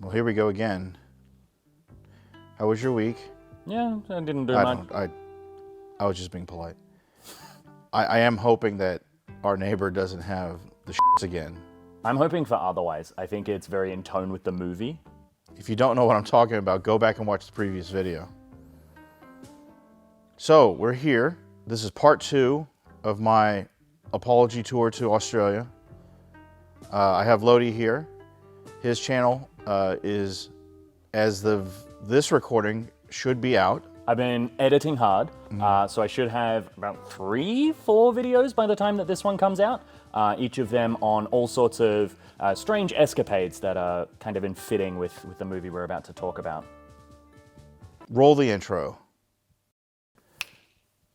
Well, here we go again. How was your week? Yeah, I didn't do much. I was just being polite. I am hoping that our neighbor doesn't have the shits again. I'm hoping for otherwise. I think it's very in tone with the movie. If you don't know what I'm talking about, go back and watch the previous video. So, we're here. This is part 2 of my apology tour to Australia. I have Lodi here. His channel is, as this recording, should be out. I've been editing hard, so I should have about 3-4 videos by the time that this one comes out. Each of them on all sorts of strange escapades that are kind of in fitting with the movie we're about to talk about. Roll the intro.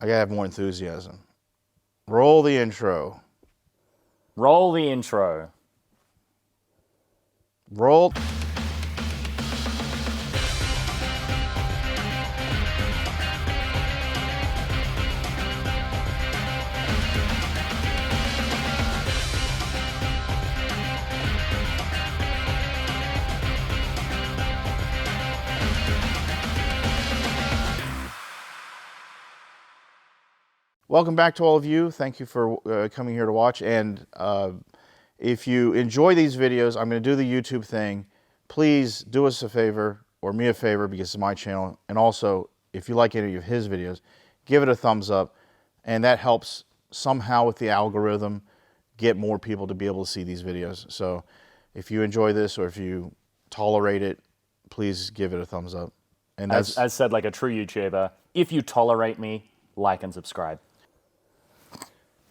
I gotta have more enthusiasm. Roll the intro. Roll the intro. Roll. Welcome back to all of you. Thank you for coming here to watch. And if you enjoy these videos, I'm going to do the YouTube thing. Please do us a favor, or me a favor, because it's my channel. And also, if you like any of his videos, give it a thumbs up. And that helps somehow with the algorithm get more people to be able to see these videos. So if you enjoy this, or if you tolerate it, please give it a thumbs up. And that's, as said like a true YouTuber, if you tolerate me, like and subscribe.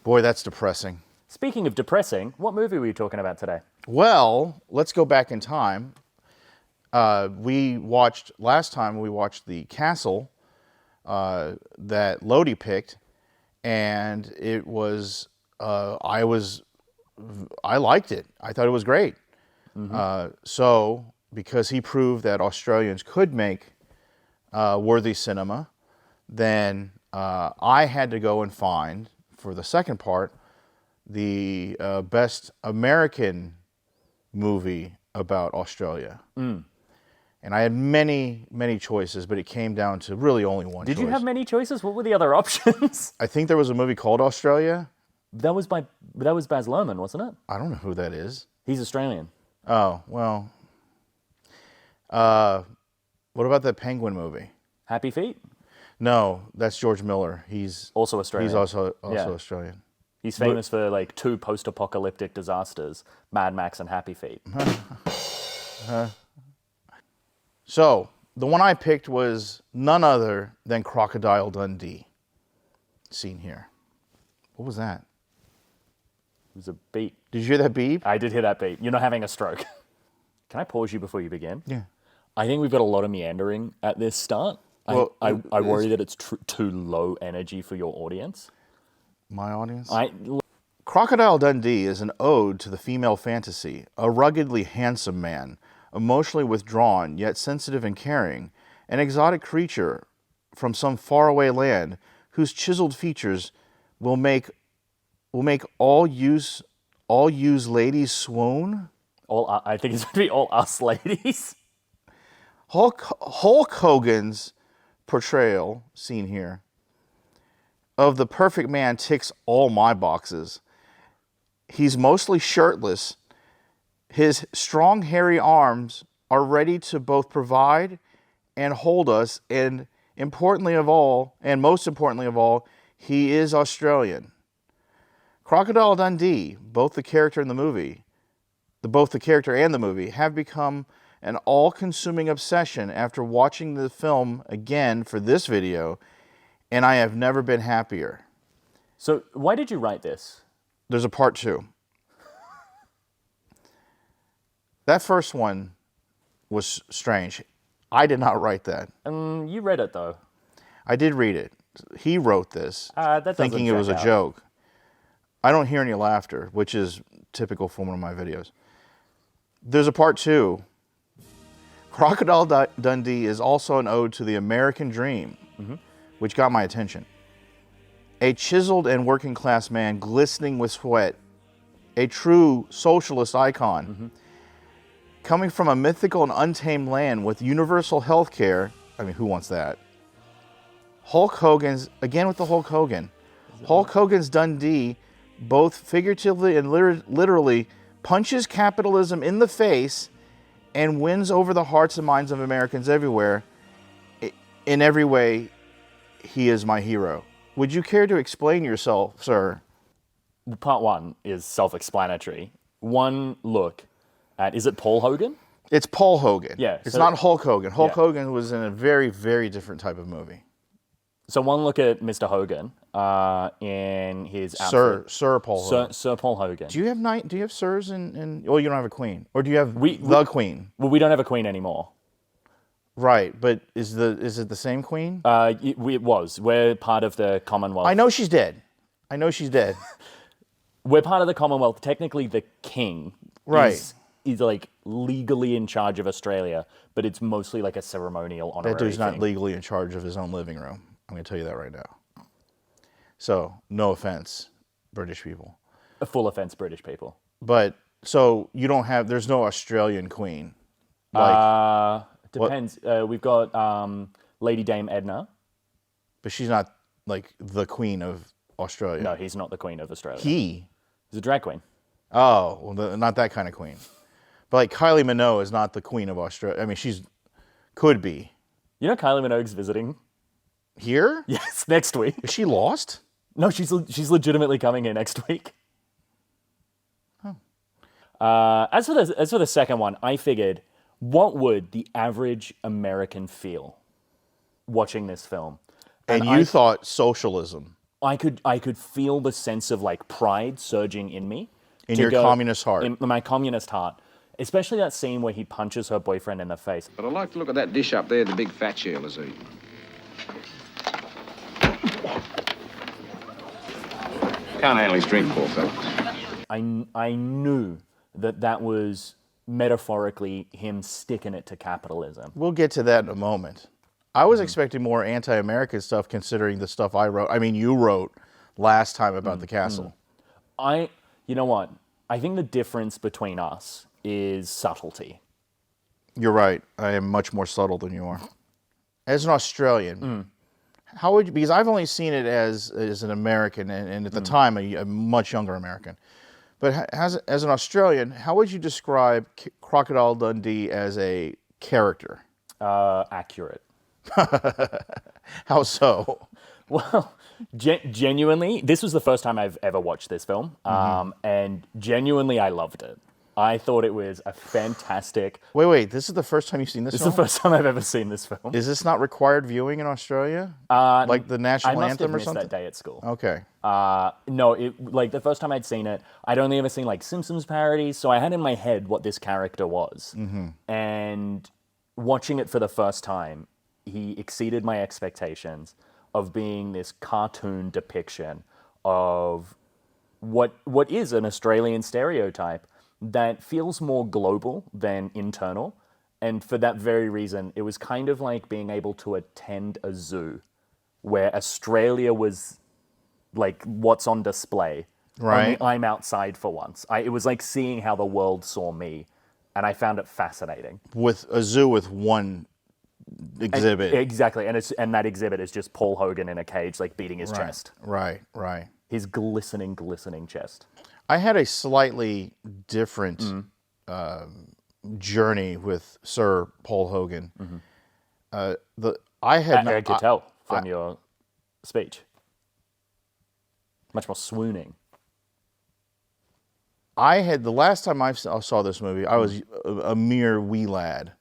Boy, that's depressing. Speaking of depressing, what movie were you talking about today? Well, let's go back in time. Last time we watched The Castle that Lodi picked, and it was, I liked it. I thought it was great. So, because he proved that Australians could make worthy cinema, then I had to go and find, for the second part, the best American movie about Australia. And I had many, many choices, but it came down to really only one choice. Did you have many choices? What were the other options? I think there was a movie called Australia. That was Baz Luhrmann, wasn't it? I don't know who that is. He's Australian. Oh, well. What about that Penguin movie? Happy Feet? No, that's George Miller. He's also Australian. He's also Australian. He's famous for like 2 post-apocalyptic disasters, Mad Max and Happy Feet. So, the one I picked was none other than Crocodile Dundee. Seen here. What was that? It was a beep. Did you hear that beep? I did hear that beep. You're not having a stroke. Can I pause you before you begin? Yeah. I think we've got a lot of meandering at this start. Well, I worry that it's too low energy for your audience. My audience? Crocodile Dundee is an ode to the female fantasy, a ruggedly handsome man, emotionally withdrawn yet sensitive and caring, an exotic creature from some faraway land whose chiseled features will make all yous ladies swoon. I think it's going to be all us ladies. Hulk Hogan's portrayal, seen here, of the perfect man ticks all my boxes. He's mostly shirtless. His strong, hairy arms are ready to both provide and hold us, and most importantly of all, he is Australian. Crocodile Dundee, both the character and the movie, have become an all-consuming obsession after watching the film again for this video, and I have never been happier. So, why did you write this? There's a part 2. That first one was strange. I did not write that. You read it, though. I did read it. He wrote this, thinking it was a joke. I don't hear any laughter, which is typical for one of my videos. There's a part 2. Crocodile Dundee is also an ode to the American dream, which got my attention. A chiseled and working class man glistening with sweat, a true socialist icon, Coming from a mythical and untamed land with universal health care. I mean, who wants that? Hulk Hogan's, again with the Hulk Hogan. Hulk Hogan's Dundee, both figuratively and literally, punches capitalism in the face and wins over the hearts and minds of Americans everywhere. In every way, he is my hero. Would you care to explain yourself, sir? Part one is self-explanatory. One look at, is it Paul Hogan? It's Paul Hogan. Yeah. It's not Hulk Hogan. Hulk Hogan was in a very, very different type of movie. So one look at Mr. Hogan in his outfit. Sir Paul Hogan. Sir Paul Hogan. Do you have sirs in well, you don't have a queen. Or do you have the queen? Well, we don't have a queen anymore. Right, but is it the same queen? It was. We're part of the Commonwealth. I know she's dead. We're part of the Commonwealth. Technically, the king is like legally in charge of Australia, but it's mostly like a ceremonial honorary That dude's not thing. legally in charge of his own living room. I'm going to tell you that right now. So, no offense, British people. A full offense, British people. But, so, there's no Australian queen. Depends. We've got Lady Dame Edna. But she's not, like, the queen of Australia. No, he's not the queen of Australia. He's a drag queen. Oh, well, not that kind of queen. But, like, Kylie Minogue is not the queen of Australia. I mean, could be. You know Kylie Minogue's visiting? Here? Yes, next week. Is she lost? No, she's legitimately coming here next week. Oh. As for the second one, I figured, what would the average American feel watching this film? And you thought socialism. I could feel the sense of like pride surging in me. In your communist heart. In my communist heart. Especially that scene where he punches her boyfriend in the face. But I like to look at that dish up there the big fat Sheila's eating. Can't handle his drink, poor fellow. I knew that was metaphorically him sticking it to capitalism. We'll get to that in a moment. I was expecting more anti-American stuff considering the stuff I wrote. I mean, you wrote last time about the castle. You know what? I think the difference between us is subtlety. You're right. I am much more subtle than you are. As an Australian, how would you, because I've only seen it as an American and at the time a much younger American. But as an Australian, how would you describe Crocodile Dundee as a character? Accurate. How so? Well, genuinely, this was the first time I've ever watched this film, and genuinely I loved it. I thought it was a fantastic... Wait, this is the first time you've seen this film? This is the first time I've ever seen this film. Is this not required viewing in Australia? Like the national anthem or something? I must have missed that day at school. Okay. No, like the first time I'd seen it, I'd only ever seen like Simpsons parodies, so I had in my head what this character was. And watching it for the first time, he exceeded my expectations of being this cartoon depiction of what is an Australian stereotype that feels more global than internal. And for that very reason, it was kind of like being able to attend a zoo where Australia was like what's on display. Right. Only I'm outside for once. It was like seeing how the world saw me. And I found it fascinating. With a zoo with one exhibit. Exactly. And that exhibit is just Paul Hogan in a cage, like beating his chest. Right. His glistening chest. I had a slightly different journey with Sir Paul Hogan. I could tell from your speech. Much more swooning. The last time I saw this movie, I was a mere wee lad.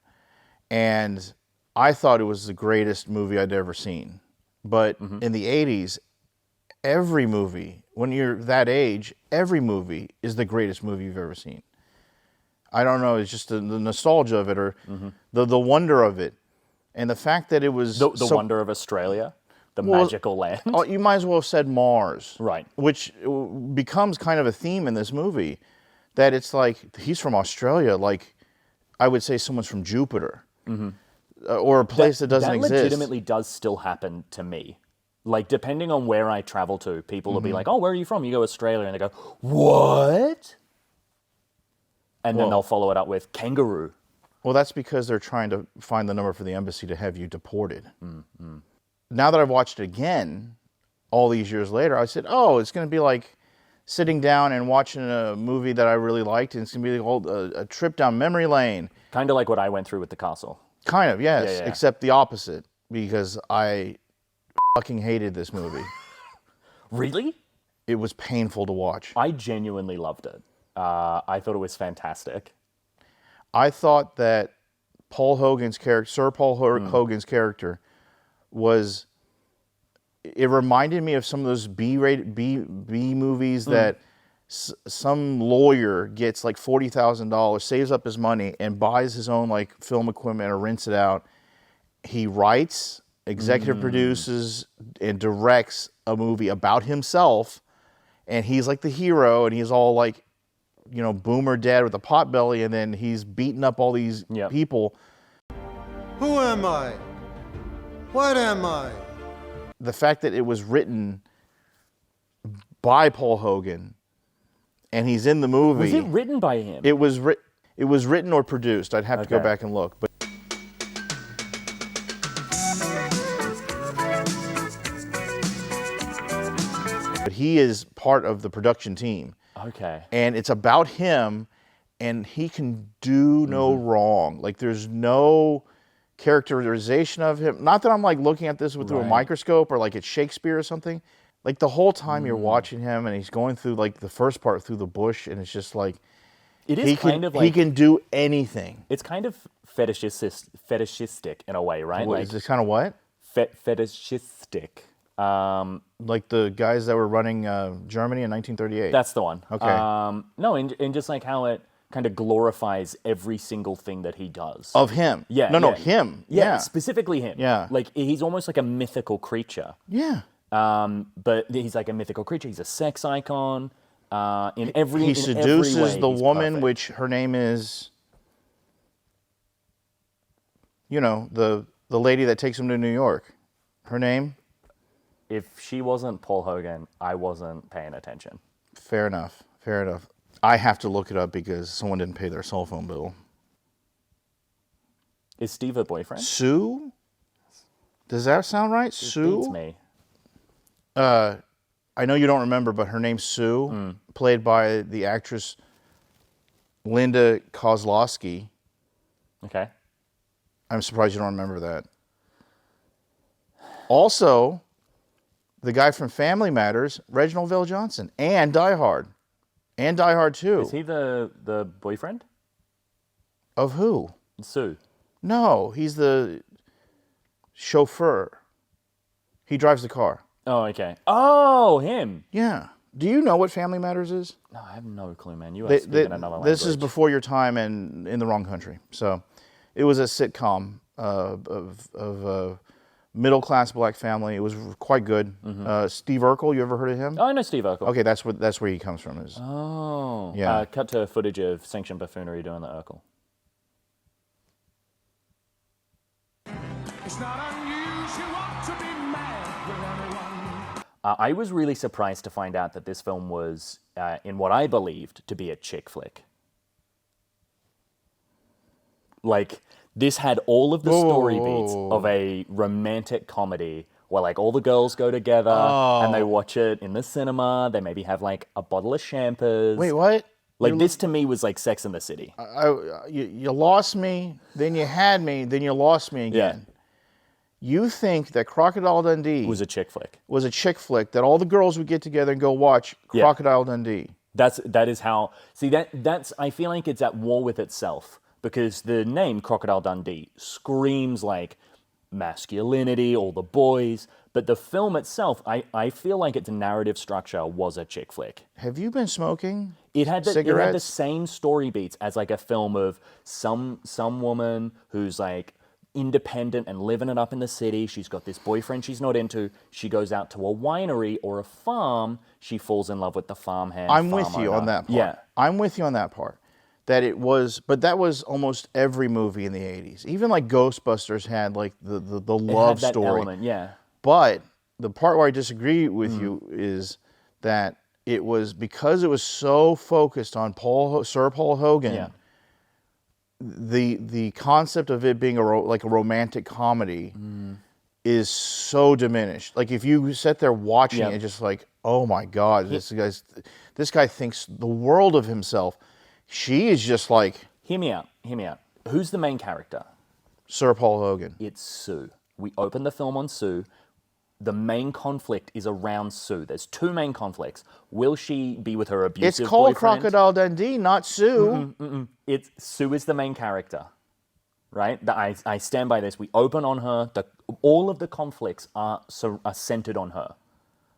And I thought it was the greatest movie I'd ever seen. But in the 80s, every movie, when you're that age, every movie is the greatest movie you've ever seen. I don't know, it's just the nostalgia of it or the wonder of it. And the fact that it was... The wonder of Australia, the magical land. You might as well have said Mars. Right. Which becomes kind of a theme in this movie. That it's like, he's from Australia, like I would say someone's from Jupiter. Or a place that doesn't exist. That legitimately does still happen to me. Like, depending on where I travel to, people will be like, oh, where are you from? You go Australia. And they go, what? And then they'll follow it up with kangaroo. Well, that's because they're trying to find the number for the embassy to have you deported. Now that I've watched it again, all these years later, I said, oh, it's going to be like sitting down and watching a movie that I really liked, and it's going to be a trip down memory lane. Kind of like what I went through with The Castle. Kind of, yes, Yeah. except the opposite, because I fucking hated this movie. Really? It was painful to watch. I genuinely loved it. I thought it was fantastic. I thought that Paul Hogan's character, Sir Paul Hogan's character, was. It reminded me of some of those B movies that some lawyer gets like $40,000, saves up his money, and buys his own like film equipment or rents it out. He writes, executive produces, and directs a movie about himself, and he's like the hero, and he's all like, you know, boomer dad with a pot belly, and then he's beating up all these people. Who am I? What am I? The fact that it was written by Paul Hogan, and he's in the movie. Was it written by him? It was written or produced. I'd have to go back and look, but he is part of the production team. Okay. And it's about him, and he can do no wrong. Like, there's no characterization of him. Not that I'm like looking at this through a microscope or like it's Shakespeare or something. Like, the whole time you're watching him, and he's going through like the first part through the bush, and it's just like it is he can do anything. It's kind of fetishistic in a way, right? Is this kind of what? Fetishistic. Like the guys that were running Germany in 1938. That's the one. Okay. No, and just like how it kind of glorifies every single thing that he does. Of him. Yeah. No, him. Yeah, specifically him. Yeah. Like, he's almost like a mythical creature. Yeah. But he's like a mythical creature. He's a sex icon. In every He in seduces every way, the he's woman, perfect. which her name is, you know, the lady that takes him to New York. Her name? If she wasn't Paul Hogan, I wasn't paying attention. Fair enough. Fair enough. I have to look it up because someone didn't pay their cell phone bill. Is Steve a boyfriend? Sue? Does that sound right? Sue? Beats me. I know you don't remember, but her name's Sue, played by the actress Linda Kozlowski. Okay. I'm surprised you don't remember that. Also, the guy from Family Matters, Reginald VelJohnson, and Die Hard. And Die Hard 2. Is he the boyfriend? Of who? Sue. No, he's the chauffeur. He drives the car. Oh, okay. Oh, him. Yeah. Do you know what Family Matters is? No, I have no clue, man. You are speaking another language. This is before your time and in the wrong country. So, it was a sitcom of middle-class black family. It was quite good. Steve Urkel, you ever heard of him? Oh, I know Steve Urkel. Okay, that's where he comes from. Oh. Yeah. Cut to footage of sanctioned buffoonery doing the Urkel. It's not unusual to be mad with anyone. I was really surprised to find out that this film was in what I believed to be a chick flick. Like, this had all of the story beats of a romantic comedy where, like, all the girls go together and they watch it in the cinema. They maybe have, like, a bottle of champers. Wait, what? Like, this to me was like Sex in the City. You lost me, then you had me, then you lost me again. Yeah. You think that Crocodile Dundee It was a chick flick. was a chick flick that all the girls would get together and go watch Crocodile Dundee? That is how. See, that's. I feel like it's at war with itself because the name Crocodile Dundee screams like masculinity, all the boys. But the film itself, I feel like its narrative structure was a chick flick. Have you been smoking? It had the cigarettes? same story beats as like a film of some woman who's like independent and living it up in the city. She's got this boyfriend she's not into. She goes out to a winery or a farm. She falls in love with the farmhand. I'm with you on that part. Yeah. I'm with you on that part. That it was, but that was almost every movie in the 80s. Even like Ghostbusters had like the love It had that story. element, yeah. But the part where I disagree with you is that it was because it was so focused on Sir Paul Hogan. Yeah. The concept of it being like a romantic comedy is so diminished. Like if you sit there watching Yeah. it, just like, oh my God, this guy thinks the world of himself. She is just like Hear me out. Who's the main character? Sir Paul Hogan. It's Sue. We open the film on Sue. The main conflict is around Sue. There's two main conflicts. Will she be with her abusive It's called boyfriend? Crocodile Dundee, not Sue. It's Sue is the main character, right? I stand by this. We open on her. All of the conflicts are centered on her,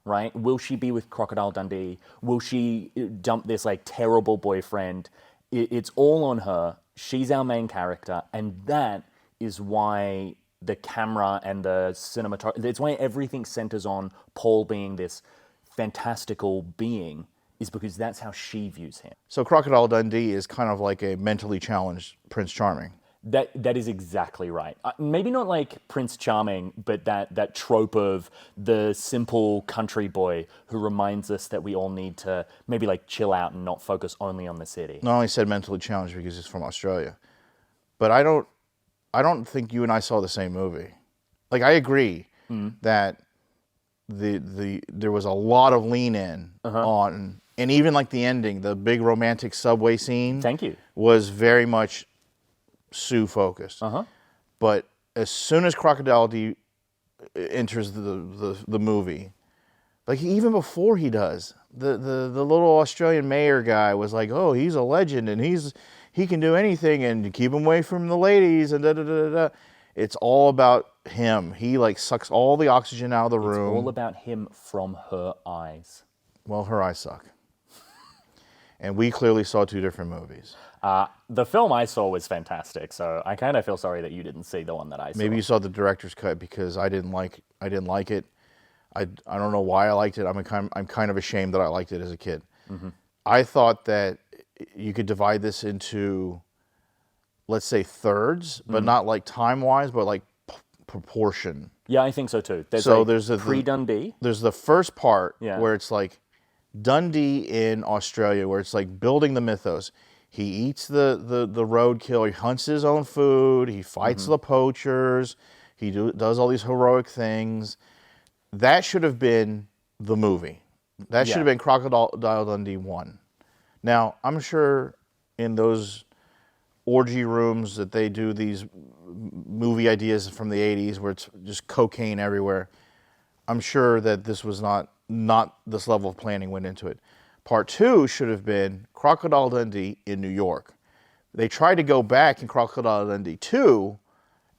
right? Will she be with Crocodile Dundee? Will she dump this like terrible boyfriend? It's all on her. She's our main character, and that is why the camera and the cinematography, it's why everything centers on Paul being this fantastical being, is because that's how she views him. So Crocodile Dundee is kind of like a mentally challenged Prince Charming. That is exactly right. Maybe not like Prince Charming, but that trope of the simple country boy who reminds us that we all need to maybe like chill out and not focus only on the city. Not only said mentally challenged because he's from Australia, but I don't think you and I saw the same movie. Like I agree that there was a lot of lean in on, and even like the ending, the big romantic subway scene. Thank you. Was very much Sue focused. But as soon as Crocodile Dundee enters the movie, like even before he does, the little Australian mayor guy was like, oh, he's a legend and he can do anything and keep him away from the ladies and da da da da. It's all about him. He like sucks all the oxygen out of the room. It's all about him from her eyes. Well, her eyes suck. And we clearly saw two different movies. The film I saw was fantastic, so I kind of feel sorry that you didn't see the one that I saw. Maybe you saw the director's cut because I didn't like it. I don't know why I liked it. I'm kind of ashamed that I liked it as a kid. I thought that you could divide this into, let's say, thirds, but not like time-wise, but like proportion. Yeah, I think so too. There's There's pre-Dundee. There's the first part Yeah. where it's like Dundee in Australia, where it's like building the mythos. He eats the roadkill. He hunts his own food. He fights the poachers. He does all these heroic things. That should have been the movie. That should have been Crocodile Dundee 1. Now, I'm sure in those orgy rooms that they do these movie ideas from the 80s where it's just cocaine everywhere, I'm sure that this was not this level of planning went into it. Part 2 should have been Crocodile Dundee in New York. They tried to go back in Crocodile Dundee 2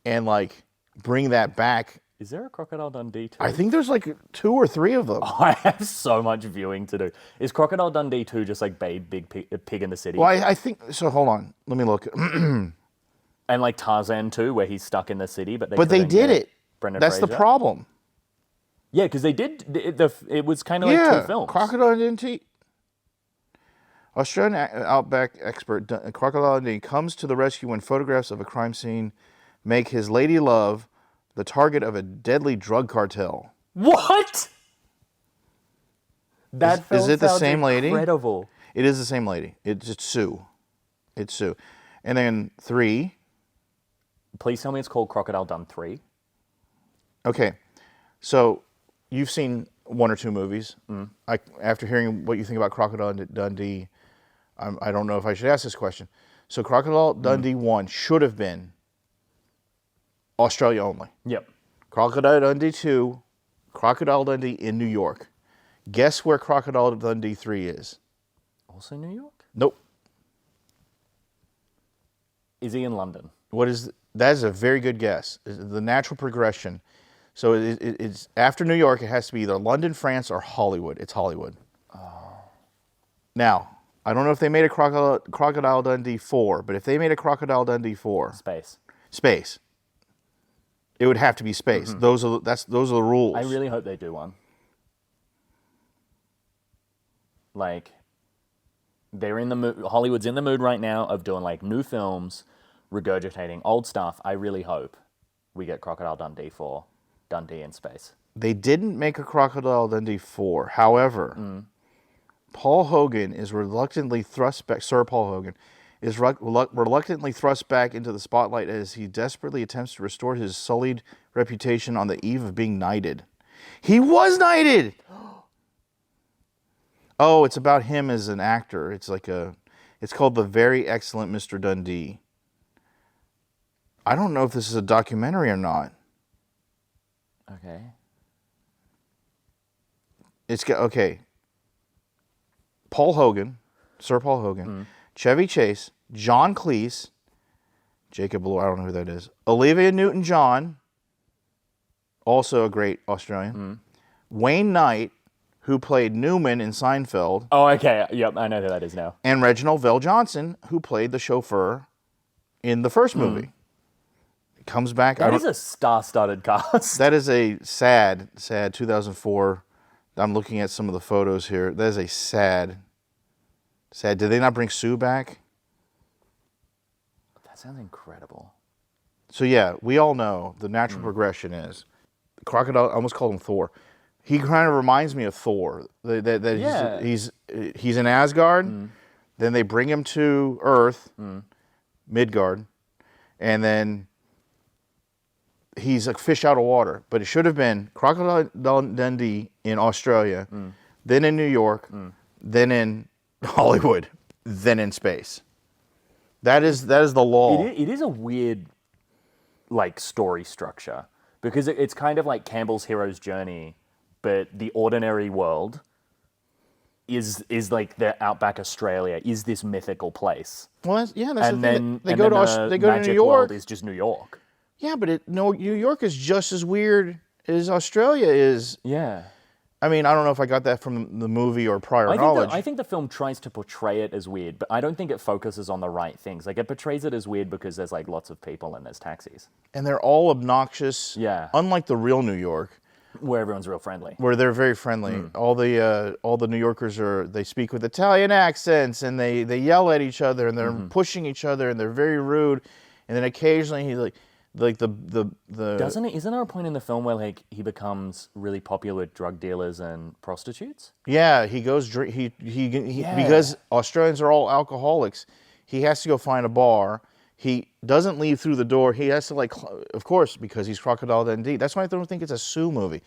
and like bring that back. Is there a Crocodile Dundee too? I think there's like 2 or 3 of them. I have so much viewing to do. Is Crocodile Dundee 2 just like Big Pig in the City? Well, I think so. Hold on, let me look. And like Tarzan 2, where he's stuck in the city, but they They couldn't did get it. Brendan That's the Fraser. problem. Yeah, because they did. It was kind of like two films. Crocodile Dundee. Australian outback expert Crocodile Dundee comes to the rescue when photographs of a crime scene make his lady love the target of a deadly drug cartel. What? That film is it the sounds same lady? Incredible. It is the same lady. It's Sue. It's Sue. And then 3. Please tell me it's called Crocodile Dundee 3. Okay, so you've seen 1 or 2 movies. After hearing what you think about Crocodile Dundee, I don't know if I should ask this question. So Crocodile Dundee 1 should have been Australia only. Yep. Crocodile Dundee 2, Crocodile Dundee in New York. Guess where Crocodile Dundee 3 is? Also New York? Nope. Is he in London? That is a very good guess. The natural progression. So it's after New York, it has to be either London, France, or Hollywood. It's Hollywood. Now, I don't know if they made a Crocodile Dundee 4, but if they made a Crocodile Dundee 4, space. It would have to be space. Those are the rules. I really hope they do one. Like, they're in the mood. Hollywood's in the mood right now of doing like new films, regurgitating old stuff. I really hope we get Crocodile Dundee 4, Dundee in space. They didn't make a Crocodile Dundee 4. However, Paul Hogan is reluctantly thrust back. Sir Paul Hogan is reluctantly thrust back into the spotlight as he desperately attempts to restore his sullied reputation on the eve of being knighted. He was knighted. Oh, it's about him as an actor. It's called The Very Excellent Mr. Dundee. I don't know if this is a documentary or not. Okay. Okay. Paul Hogan, Sir Paul Hogan, Chevy Chase, John Cleese, Jacob Blue, I don't know who that is, Olivia Newton-John, also a great Australian, Wayne Knight, who played Newman in Seinfeld. Oh, okay. Yep, I know who that is now. And Reginald VelJohnson, who played the chauffeur in the first movie. It comes back. That is a star-studded cast. That is a sad 2004. I'm looking at some of the photos here. That is a sad. Did they not bring Sue back? That sounds incredible. So yeah, we all know the natural progression is Crocodile. I almost called him Thor. He kind of reminds me of Thor. He's in Asgard. Then they bring him to Earth, Midgard, and then he's a fish out of water. But it should have been Crocodile Dundee in Australia, then in New York, then in Hollywood, then in space. That is the law. It is a weird, story structure because it's kind of like Campbell's hero's journey, but the ordinary world is like the outback Australia is this mythical place. Well, that's the And thing. then They go to New magic York. world is just New York. Yeah, but New York is just as weird as Australia is. Yeah. I mean, I don't know if I got that from the movie or prior knowledge. I think the film tries to portray it as weird, but I don't think it focuses on the right things. Like, it portrays it as weird because there's, lots of people and there's taxis. And they're all obnoxious. Yeah. Unlike the real New York, Where everyone's real friendly. where they're very friendly. All the New Yorkers they speak with Italian accents, and they yell at each other, and they're pushing each other, and they're very rude. And then occasionally he Doesn't it? Isn't there a point in the film where he becomes really popular with drug dealers and prostitutes? Yeah, he goes drink. He because Australians are all alcoholics. He has to go find a bar. He doesn't leave through the door. He has to of course, because he's Crocodile Dundee. That's why I don't think it's a Sue movie.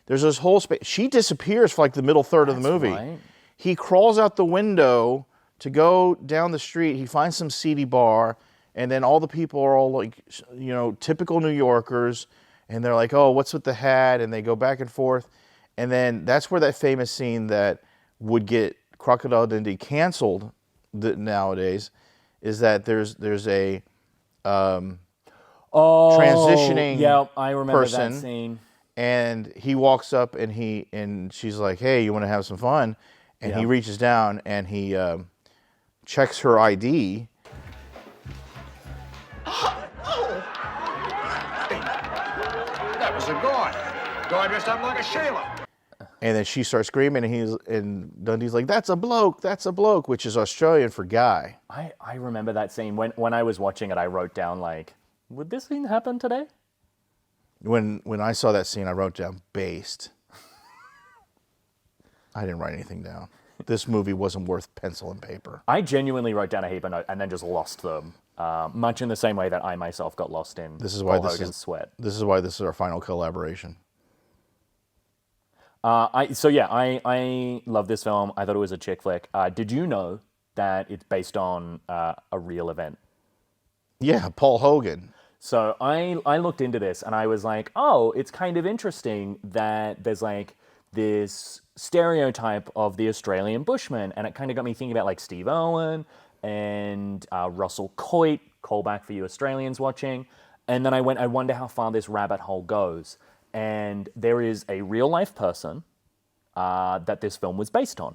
There's this whole space. She disappears for the middle third of the movie. Right. He crawls out the window to go down the street. He finds some seedy bar. And then all the people are all typical New Yorkers. And they're like, oh, what's with the hat? And they go back and forth. And then that's where that famous scene that would get Crocodile Dundee canceled nowadays is that there's a transitioning yeah, I remember person, that scene. And he walks up and she's like, hey, you want to have some fun? And he reaches down and he checks her ID. That was a guard. Guard dressed up like a sailor. And then she starts screaming, and Dundee's like, that's a bloke, which is Australian for guy. I remember that scene. When I was watching it, I wrote down, would this scene happen today? When I saw that scene, I wrote down based. I didn't write anything down. This movie wasn't worth pencil and paper. I genuinely wrote down a heap of notes and then just lost them. Much in the same way that I myself got lost in Paul Hogan's Sweat. This is why this is our final collaboration. I love this film. I thought it was a chick flick. Did you know that it's based on a real event? Yeah, Paul Hogan. So I looked into this and I was like, oh, it's kind of interesting that there's this stereotype of the Australian bushman, and it kind of got me thinking about Steve Irwin and Russell Coit, callback for you Australians watching. And then I wonder how far this rabbit hole goes. And there is a real life person that this film was based on.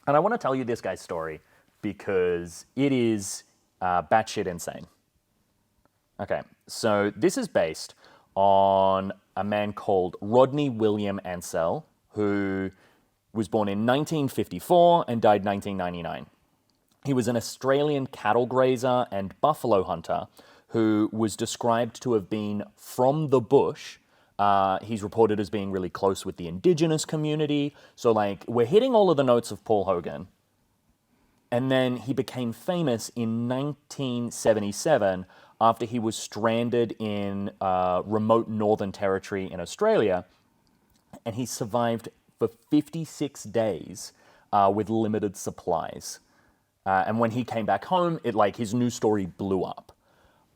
And I want to tell you this guy's story because it is batshit insane. Okay, so this is based on a man called Rodney William Ansell, who was born in 1954 and died 1999. He was an Australian cattle grazer and buffalo hunter who was described to have been from the bush He's reported as being really close with the indigenous community. So, like, we're hitting all of the notes of Paul Hogan. And then he became famous in 1977 after he was stranded in remote Northern Territory in Australia. And he survived for 56 days with limited supplies. And when he came back home, his news story blew up.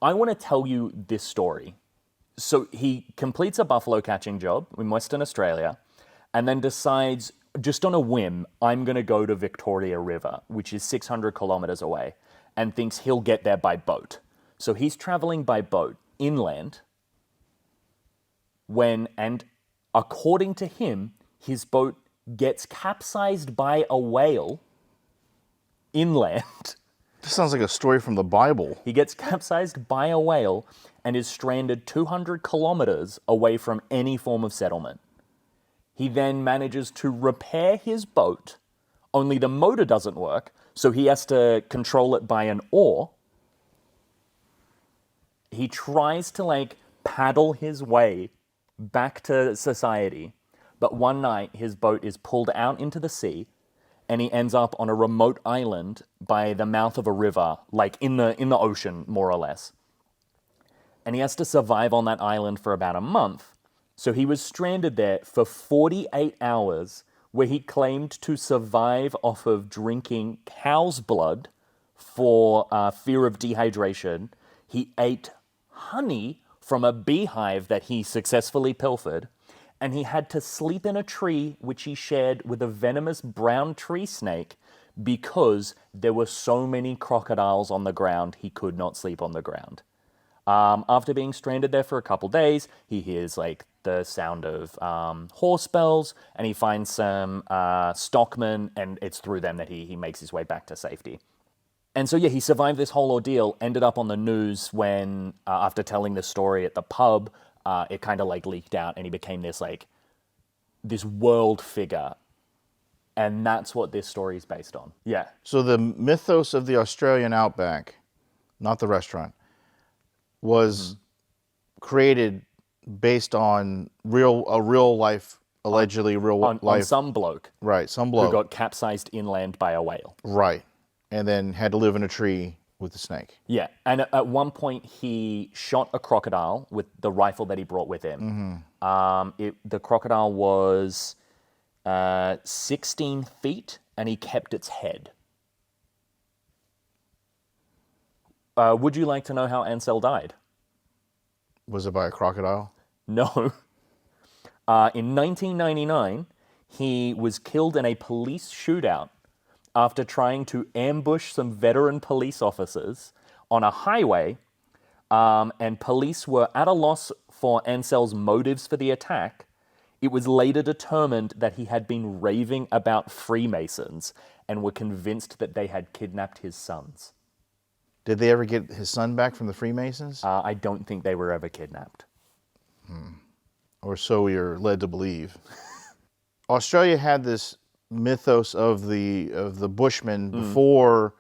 I want to tell you this story. So he completes a buffalo catching job in Western Australia and then decides, just on a whim, I'm going to go to Victoria River, which is 600 kilometers away, and thinks he'll get there by boat. So he's traveling by boat inland and according to him, his boat gets capsized by a whale inland. This sounds like a story from the Bible. He gets capsized by a whale and is stranded 200 kilometers away from any form of settlement. He then manages to repair his boat, only the motor doesn't work, so he has to control it by an oar. He tries to paddle his way back to society, but one night his boat is pulled out into the sea and he ends up on a remote island by the mouth of a river, in the ocean, more or less. And he has to survive on that island for about a month. So he was stranded there for 48 hours, where he claimed to survive off of drinking cow's blood for fear of dehydration. He ate honey from a beehive that he successfully pilfered, and he had to sleep in a tree which he shared with a venomous brown tree snake because there were so many crocodiles on the ground he could not sleep on the ground. After being stranded there for a couple days, he hears the sound of horse bells, and he finds some stockmen, and it's through them that he makes his way back to safety. And so, he survived this whole ordeal, ended up on the news when, after telling this story at the pub, it kind of leaked out, and he became this world figure. And that's what this story is based on. Yeah. So the mythos of the Australian outback, not the restaurant, was created based on real life, allegedly real life. On some bloke. Right, some bloke. Who got capsized inland by a whale. Right. And then had to live in a tree with the snake. Yeah, and at one point he shot a crocodile with the rifle that he brought with him. The crocodile was 16 feet, and he kept its head. Would you like to know how Ansel died? Was it by a crocodile? No. In 1999, he was killed in a police shootout after trying to ambush some veteran police officers on a highway, and police were at a loss for Ansel's motives for the attack. It was later determined that he had been raving about Freemasons and were convinced that they had kidnapped his sons. Did they ever get his son back from the Freemasons? I don't think they were ever kidnapped. Or so you're led to believe. Australia had this mythos of the Bushmen before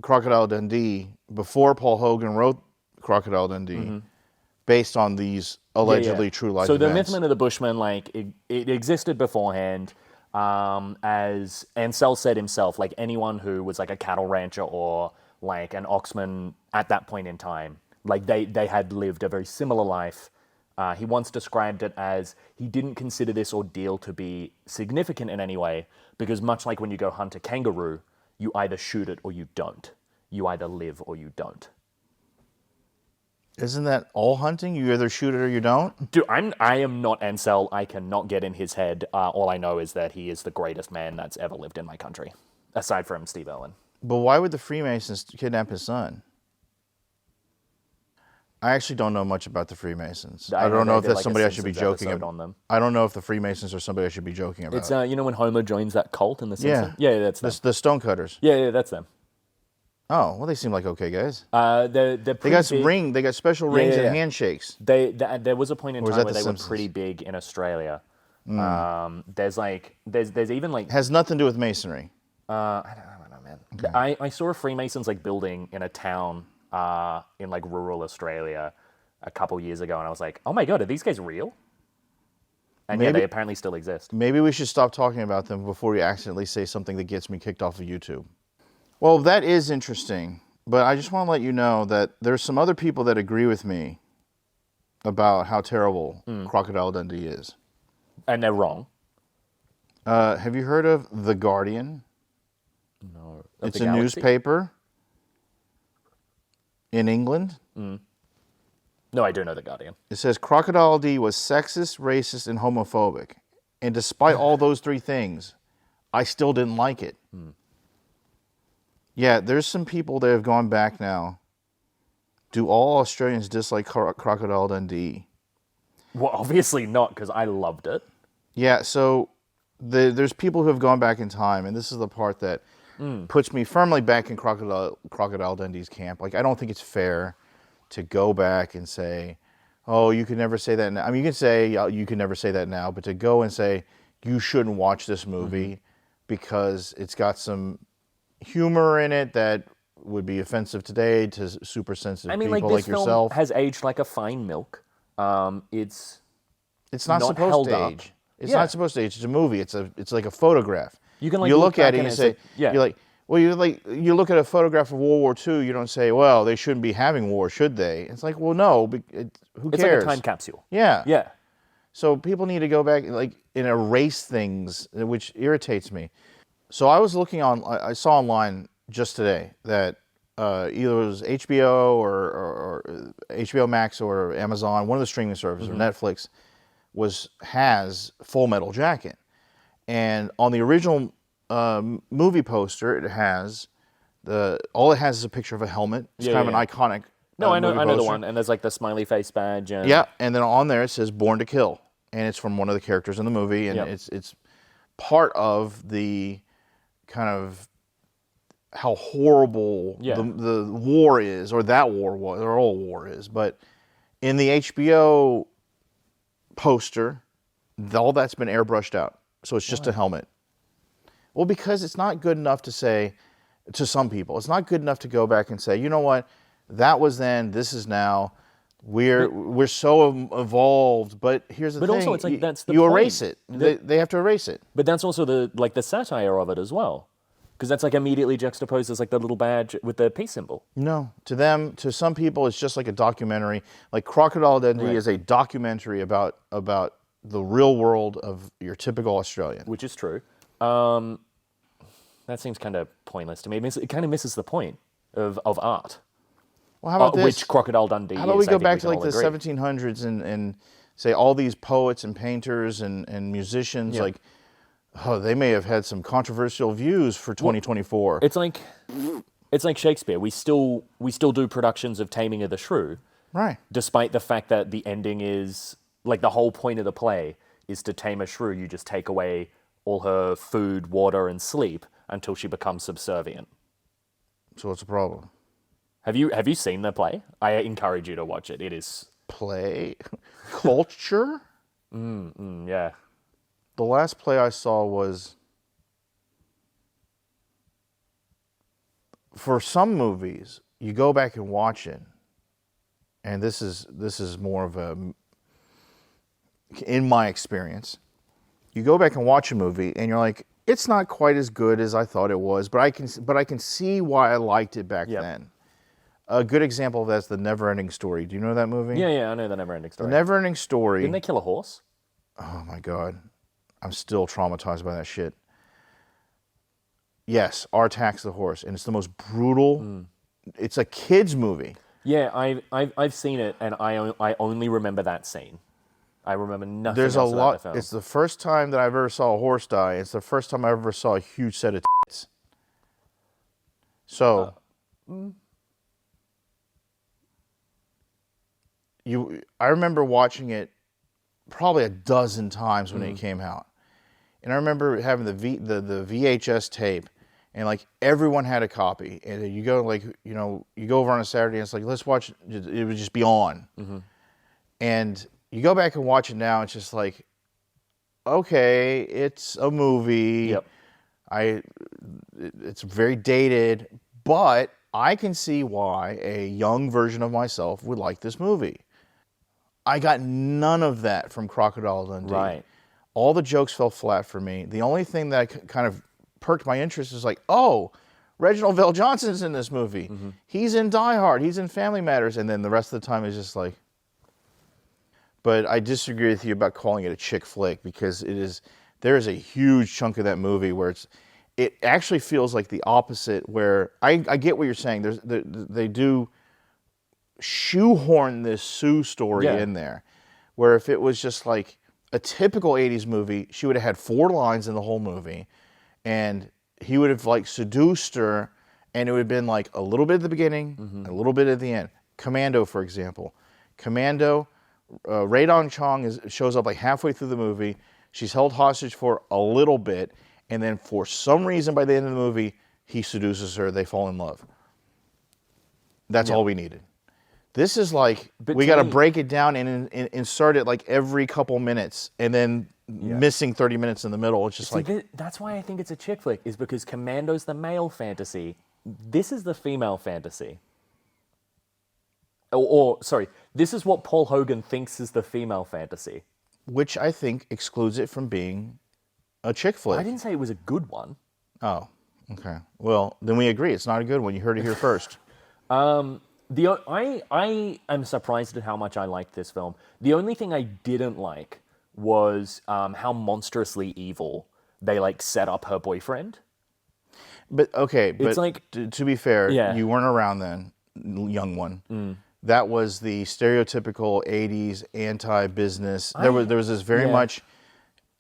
Crocodile Dundee, before Paul Hogan wrote Crocodile Dundee, based on these allegedly true life events. So the myth of the Bushmen, it existed beforehand. As Ansel said himself, anyone who was a cattle rancher or an oxman at that point in time, they had lived a very similar life. He once described it as he didn't consider this ordeal to be significant in any way, because much like when you go hunt a kangaroo, you either shoot it or you don't. You either live or you don't. Isn't that all hunting? You either shoot it or you don't? Dude, I am not Ansel. I cannot get in his head. All I know is that he is the greatest man that's ever lived in my country, aside from Steve Irwin. But why would the Freemasons kidnap his son? I actually don't know much about the Freemasons. I don't know if that's somebody I should be joking about. On them. I don't know if the Freemasons are somebody I should be joking about. It's when Homer joins that cult in The Simpsons? Yeah, that's them. The Stonecutters. Yeah, that's them. Oh, well, they seem like okay guys. They got some ring. They got special rings and handshakes. There was a point in time where they Simpsons? were pretty big in Australia. There's even Has nothing to do with masonry. I don't know, man. Okay. I saw a Freemasons building in a town in rural Australia a couple years ago, and I was like, oh my god, are these guys real? And yeah, Maybe- they apparently still exist. Maybe we should stop talking about them before we accidentally say something that gets me kicked off of YouTube. Well, that is interesting, but I just want to let you know that there's some other people that agree with me about how terrible Crocodile Dundee is. And they're wrong. Have you heard of The Guardian? No. It's a newspaper in England. No, I do know The Guardian. It says Crocodile Dundee was sexist, racist, and homophobic. And despite all those three things, I still didn't like it. Yeah, there's some people that have gone back now. Do all Australians dislike Crocodile Dundee? Well, obviously not, because I loved it. Yeah, so there's people who have gone back in time, and this is the part that puts me firmly back in Crocodile Dundee's camp. Like, I don't think it's fair to go back and say, oh, you could never say that now. I mean, you can say you can never say that now, but to go and say you shouldn't watch this movie because it's got some humor in it that would be offensive today to super sensitive people this like film yourself. has aged like a fine milk. It's Not not supposed held to up. age. It's Yeah. not supposed to age. It's a movie. It's like a photograph. You can, like, you look look at back it and and you it's say, like- yeah. you're like, well, you look at a photograph of World War II. You don't say, well, they shouldn't be having war, should they? It's like, well, no. Who it's cares? like a time capsule. Yeah. Yeah. So people need to go back and erase things, which irritates me. So I was looking on. I saw online just today that either it was HBO or HBO Max or Amazon, one of the streaming services, or Netflix, has Full Metal Jacket, and on the original movie poster, it has all it has is a picture of a helmet. It's kind of an iconic. No, I know movie the poster. one, and there's like the smiley face badge. And Yeah, and then on there it says "Born to Kill," and it's from one of the characters in the movie, and Yep. it's part of the kind of how horrible the war is, or that war was, or all war is. But in the HBO poster, all that's been airbrushed out, so it's just a helmet. Well, because it's not good enough to say to some people, it's not good enough to go back and say, you know what, that was then, this is now. We're so evolved, but here's the thing. But also, it's like that's the you point. erase it. They have to erase it. But that's also the satire of it as well, because that's like immediately juxtaposed as like the little badge with the peace symbol. No, to some people, it's just like a documentary. Like Crocodile Dundee is a documentary about the real world of your typical Australian. Which is true. That seems kind of pointless to me. It kind of misses the point of art. Well, how about this? Which Crocodile Dundee is. How about we I go think back we to can like all the agree. 1700s and say all these poets and painters and musicians, Yeah. like, oh, they may have had some controversial views for 2024. It's like Shakespeare. We still do productions of Taming of the Shrew, Right. despite the fact that the ending is like the whole point of the play is to tame a shrew. You just take away all her food, water, and sleep until she becomes subservient. So what's the problem? Have you seen the play? I encourage you to watch it. It is Play? Culture? yeah. The last play I saw was, for some movies, you go back and watch it, and this is more of a, in my experience, you go back and watch a movie and you're like, it's not quite as good as I thought it was, but I can see why I liked it back Yep. then. A good example of that's The Never-Ending Story. Do you know that movie? Yeah, I know the Never-Ending The Story. Never-Ending Story. Didn't they kill a horse? Oh my God. I'm still traumatized by that shit. Yes, Artax the horse. And it's the most brutal. It's a kid's movie. Yeah, I've seen it, and I only remember that scene. I remember nothing There's a else about lot. the film. It's the first time that I've ever saw a horse die. It's the first time I ever saw a huge set of tits. So, I remember watching it probably a dozen times when it came out, and I remember having the VHS tape, and like everyone had a copy, and you go you go over on a Saturday, and it's like, let's watch. It would just be on, and you go back and watch it now. It's just like, okay, it's a movie. Yep. It's very dated, but I can see why a young version of myself would like this movie. I got none of that from Crocodile Dundee. Right. All the jokes fell flat for me. The only thing that kind of perked my interest is like, oh, Reginald Vell Johnson's in this movie. He's in Die Hard. He's in Family Matters. And then the rest of the time is just like... But I disagree with you about calling it a chick flick because there is a huge chunk of that movie where it actually feels like the opposite. Where I get what you're saying. They do shoehorn this Sue story in there, where if it was just like a typical 80s movie, she would have had 4 lines in the whole movie, and he would have like seduced her, and it would have been like a little bit at the beginning, a little bit at the end. Commando, for example. Commando, Rae Dawn Chong shows up like halfway through the movie. She's held hostage for a little bit, and then for some reason by the end of the movie, he seduces her, they fall in love. That's all we needed. This is like, we got to break it down and insert it like every couple minutes, and then missing 30 minutes in the middle. It's just that's why I think it's a chick flick, is because Commando's the male fantasy. This is the female fantasy. Sorry, this is what Paul Hogan thinks is the female fantasy. Which I think excludes it from being a chick flick. I didn't say it was a good one. Oh, okay. Well, then we agree. It's not a good one. You heard it here first. I am surprised at how much I liked this film. The only thing I didn't like was how monstrously evil they like set up her boyfriend. But okay, but it's like, to be fair, you weren't around then, young one. That was the stereotypical 80s anti-business. There was this very much,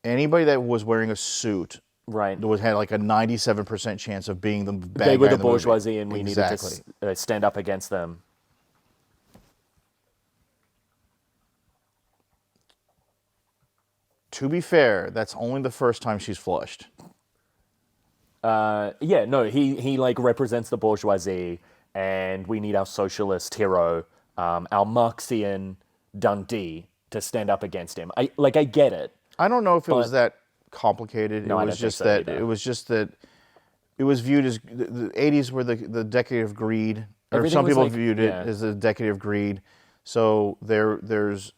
anybody that was wearing a suit had like a 97% chance of being the bad guy. They were the movie. bourgeoisie, and we needed to stand up against them. To be fair, that's only the first time she's flushed. He like represents the bourgeoisie, and we need our socialist hero, our Marxian Dundee, to stand up against him. I get it. I don't know if it was that complicated. No, it was just that it was viewed as the 80s were the decade of greed, or some people viewed it as the decade of greed. So there's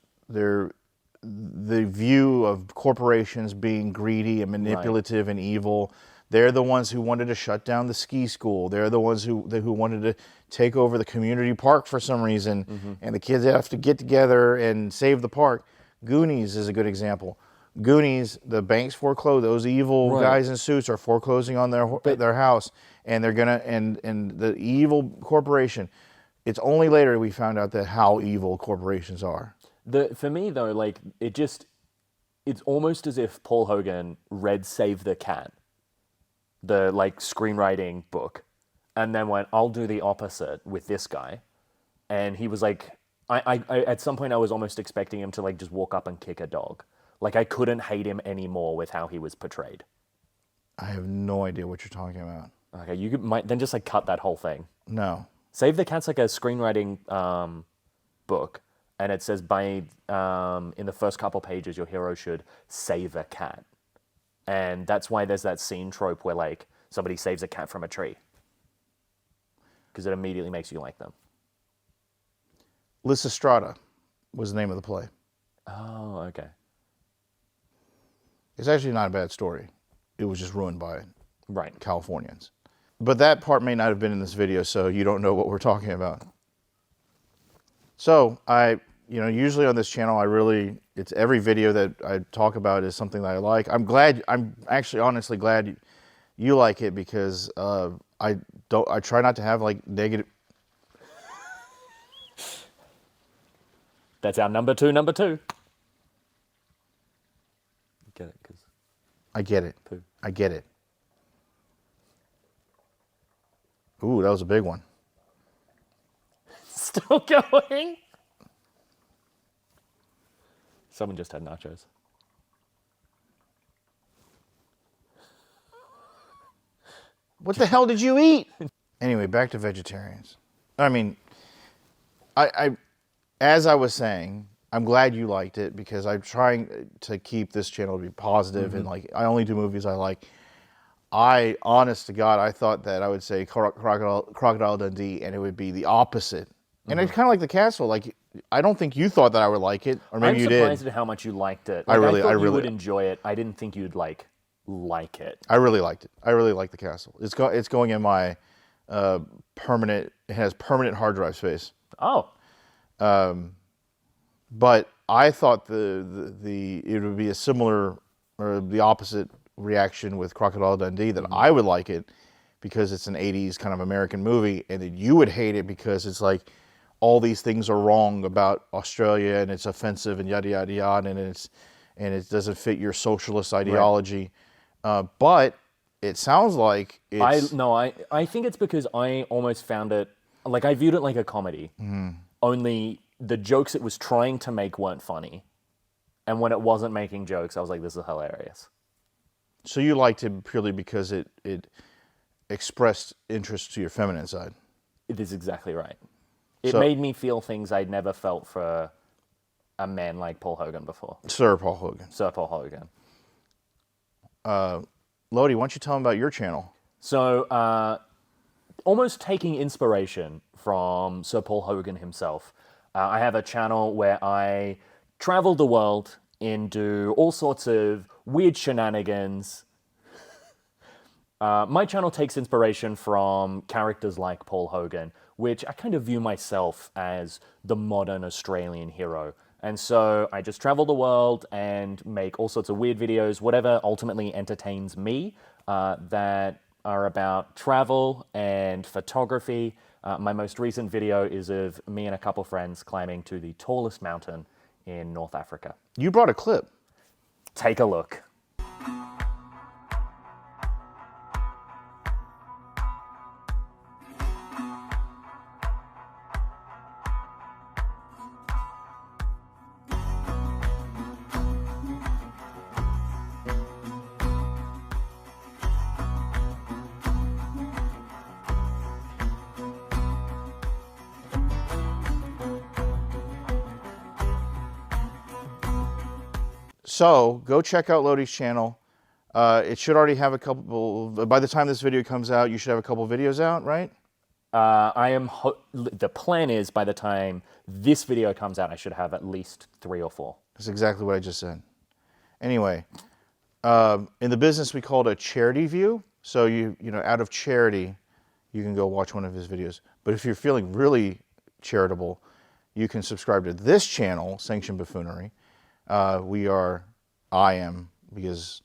the view of corporations being greedy and manipulative and evil. They're the ones who wanted to shut down the ski school. They're the ones who wanted to take over the community park for some reason. And the kids have to get together and save the park. Goonies is a good example. Goonies, the banks foreclosed. Those evil guys in suits are foreclosing on their house, and they're gonna and the evil corporation. It's only later we found out that how evil corporations are. For me though, like it's almost as if Paul Hogan read Save the Cat, the like screenwriting book, and then went, I'll do the opposite with this guy. And he was like, I at some point I was almost expecting him to like just walk up and kick a dog. Like I couldn't hate him anymore with how he was portrayed. I have no idea what you're talking about. Okay, you might then just like cut that whole thing. No. Save the Cat's like a screenwriting book, and it says in the first couple pages your hero should save a cat. And that's why there's that scene trope where like somebody saves a cat from a tree. Because it immediately makes you like them. Lysistrata was the name of the play. Oh, okay. It's actually not a bad story. It was just ruined by Californians. But that part may not have been in this video, so you don't know what we're talking about. So usually on this channel, it's every video that I talk about is something that I like. I'm actually honestly glad you like it, because I try not to have like negative. That's our number two. Get it? Cause I get it. poo. I get it. Ooh, that was a big one. Still going? Someone just had nachos. What the hell did you eat? Anyway, back to vegetarians. I mean, as I was saying, I'm glad you liked it, because I'm trying to keep this channel to be positive, and like I only do movies I like. Honest to God, I thought that I would say Crocodile Dundee, and it would be the opposite And I kind of like the castle. Like, I don't think you thought that I would like it, or maybe I'm you did. surprised at how much you liked it. I Like, thought really- you would enjoy it. I didn't think you'd like it. I really liked it. I really like the castle. It's going in my permanent. It has permanent hard drive space. Oh, But I thought it would be a similar or the opposite reaction with Crocodile Dundee, that I would like it because it's an 80s kind of American movie, and that you would hate it because it's like all these things are wrong about Australia and it's offensive and yada yada yada, and it doesn't fit your socialist ideology. But it sounds like it's I think it's because I almost found it, like, I viewed it like a comedy. Only the jokes it was trying to make weren't funny. And when it wasn't making jokes, I was like, this is hilarious. So you liked it purely because it expressed interest to your feminine side. It is exactly right. It So- made me feel things I'd never felt for a man like Paul Hogan before. Sir Paul Hogan. Sir Paul Hogan. Lodi, why don't you tell them about your channel? So, almost taking inspiration from Sir Paul Hogan himself, I have a channel where I travel the world and do all sorts of weird shenanigans. My channel takes inspiration from characters like Paul Hogan, which I kind of view myself as the modern Australian hero. And so I just travel the world and make all sorts of weird videos, whatever ultimately entertains me, that are about travel and photography. My most recent video is of me and a couple friends climbing to the tallest mountain in North Africa. You brought a clip. Take a look. So go check out Lodi's channel. It should already have a couple. By the time this video comes out, you should have a couple videos out, right? The plan is by the time this video comes out, I should have at least 3 or 4. That's exactly what I just said. Anyway, in the business we call it a charity view. So you know, out of charity, you can go watch one of his videos. But if you're feeling really charitable, you can subscribe to this channel, Sanctioned Buffoonery. I am, because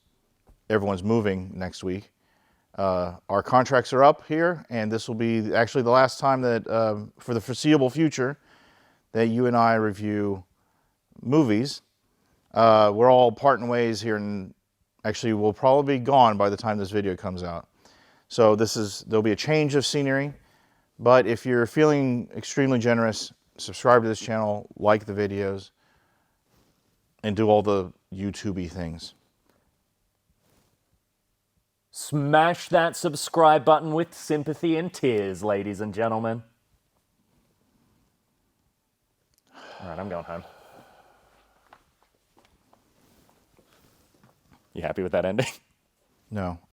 everyone's moving next week. Our contracts are up here, and this will be actually the last time that, for the foreseeable future, that you and I review movies. We're all parting ways here, and actually we'll probably be gone by the time this video comes out. So there'll be a change of scenery, but if you're feeling extremely generous, subscribe to this channel, like the videos, and do all the YouTube-y things. Smash that subscribe button with sympathy and tears, ladies and gentlemen. All right, I'm going home. You happy with that ending? No,